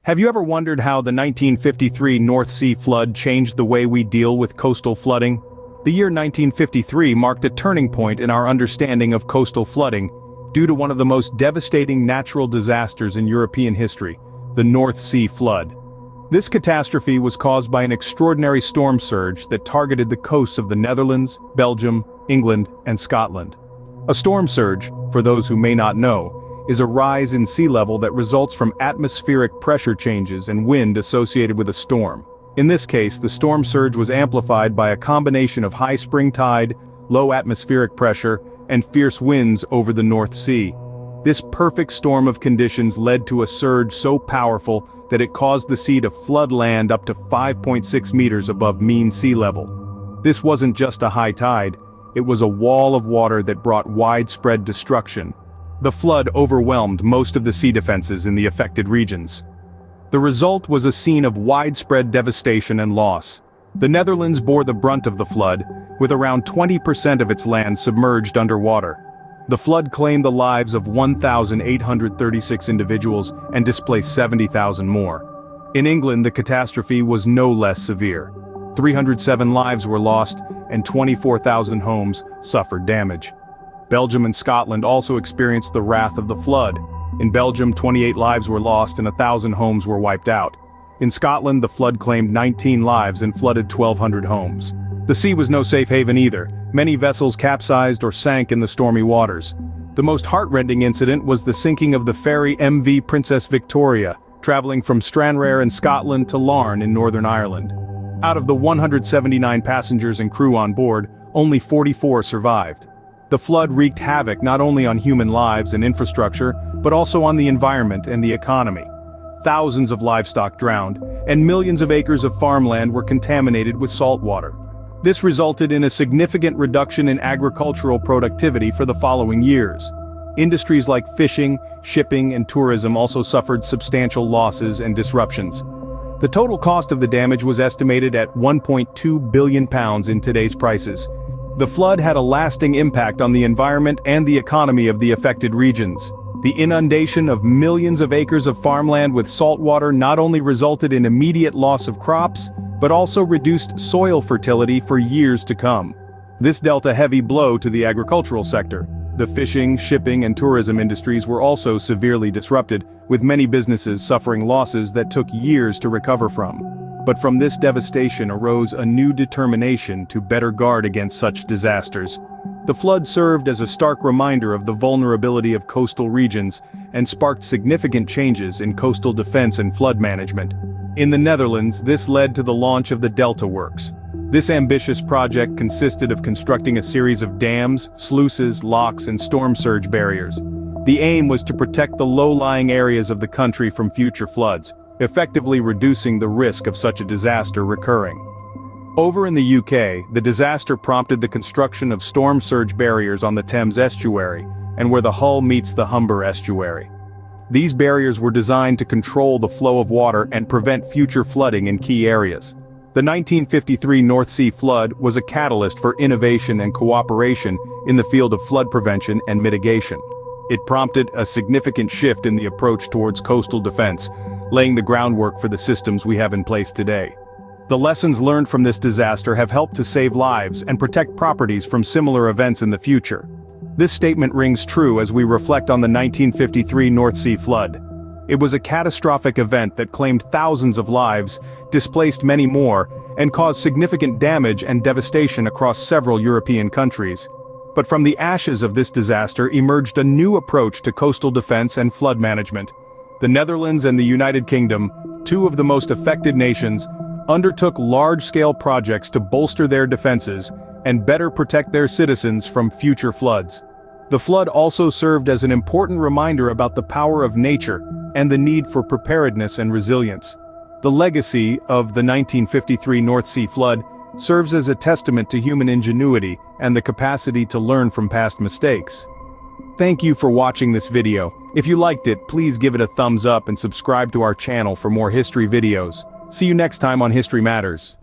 Have you ever wondered how the 1953 North Sea flood changed the way we deal with coastal flooding? The year 1953 marked a turning point in our understanding of coastal flooding, due to one of the most devastating natural disasters in European history, the North Sea flood. This catastrophe was caused by an extraordinary storm surge that targeted the coasts of the Netherlands, Belgium, England, and Scotland. A storm surge, for those who may not know, is a rise in sea level that results from atmospheric pressure changes and wind associated with a storm. In this case, the storm surge was amplified by a combination of high spring tide, low atmospheric pressure, and fierce winds over the North Sea. This perfect storm of conditions led to a surge so powerful that it caused the sea to flood land up to 5.6 meters above mean sea level. This wasn't just a high tide, it was a wall of water that brought widespread destruction. The flood overwhelmed most of the sea defenses in the affected regions. The result was a scene of widespread devastation and loss. The Netherlands bore the brunt of the flood, with around 20% of its land submerged underwater. The flood claimed the lives of 1,836 individuals and displaced 70,000 more. In England, the catastrophe was no less severe. 307 lives were lost, and 24,000 homes suffered damage. Belgium and Scotland also experienced the wrath of the flood. In Belgium, 28 lives were lost and 1,000 homes were wiped out. In Scotland, the flood claimed 19 lives and flooded 1,200 homes. The sea was no safe haven either. Many vessels capsized or sank in the stormy waters. The most heart-rending incident was the sinking of the ferry MV Princess Victoria, traveling from Stranraer in Scotland to Larne in Northern Ireland. Out of the 179 passengers and crew on board, only 44 survived. The flood wreaked havoc not only on human lives and infrastructure, but also on the environment and the economy. Thousands of livestock drowned, and millions of acres of farmland were contaminated with salt water. This resulted in a significant reduction in agricultural productivity for the following years. Industries like fishing, shipping, and tourism also suffered substantial losses and disruptions. The total cost of the damage was estimated at £1.2 billion in today's prices. The flood had a lasting impact on the environment and the economy of the affected regions. The inundation of millions of acres of farmland with salt water not only resulted in immediate loss of crops, but also reduced soil fertility for years to come. This dealt a heavy blow to the agricultural sector. The fishing, shipping, and tourism industries were also severely disrupted, with many businesses suffering losses that took years to recover from. But from this devastation arose a new determination to better guard against such disasters. The flood served as a stark reminder of the vulnerability of coastal regions and sparked significant changes in coastal defense and flood management. In the Netherlands, this led to the launch of the Delta Works. This ambitious project consisted of constructing a series of dams, sluices, locks, and storm surge barriers. The aim was to protect the low-lying areas of the country from future floods, effectively reducing the risk of such a disaster recurring. Over in the UK, the disaster prompted the construction of storm surge barriers on the Thames estuary, and where the Hull meets the Humber estuary. These barriers were designed to control the flow of water and prevent future flooding in key areas. The 1953 North Sea flood was a catalyst for innovation and cooperation in the field of flood prevention and mitigation. It prompted a significant shift in the approach towards coastal defense, laying the groundwork for the systems we have in place today. The lessons learned from this disaster have helped to save lives and protect properties from similar events in the future. This statement rings true as we reflect on the 1953 North Sea flood. It was a catastrophic event that claimed thousands of lives, displaced many more, and caused significant damage and devastation across several European countries. But from the ashes of this disaster emerged a new approach to coastal defense and flood management. The Netherlands and the United Kingdom, two of the most affected nations, undertook large-scale projects to bolster their defenses and better protect their citizens from future floods. The flood also served as an important reminder about the power of nature and the need for preparedness and resilience. The legacy of the 1953 North Sea flood serves as a testament to human ingenuity and the capacity to learn from past mistakes. Thank you for watching this video. If you liked it, please give it a thumbs up and subscribe to our channel for more history videos. See you next time on History Matters.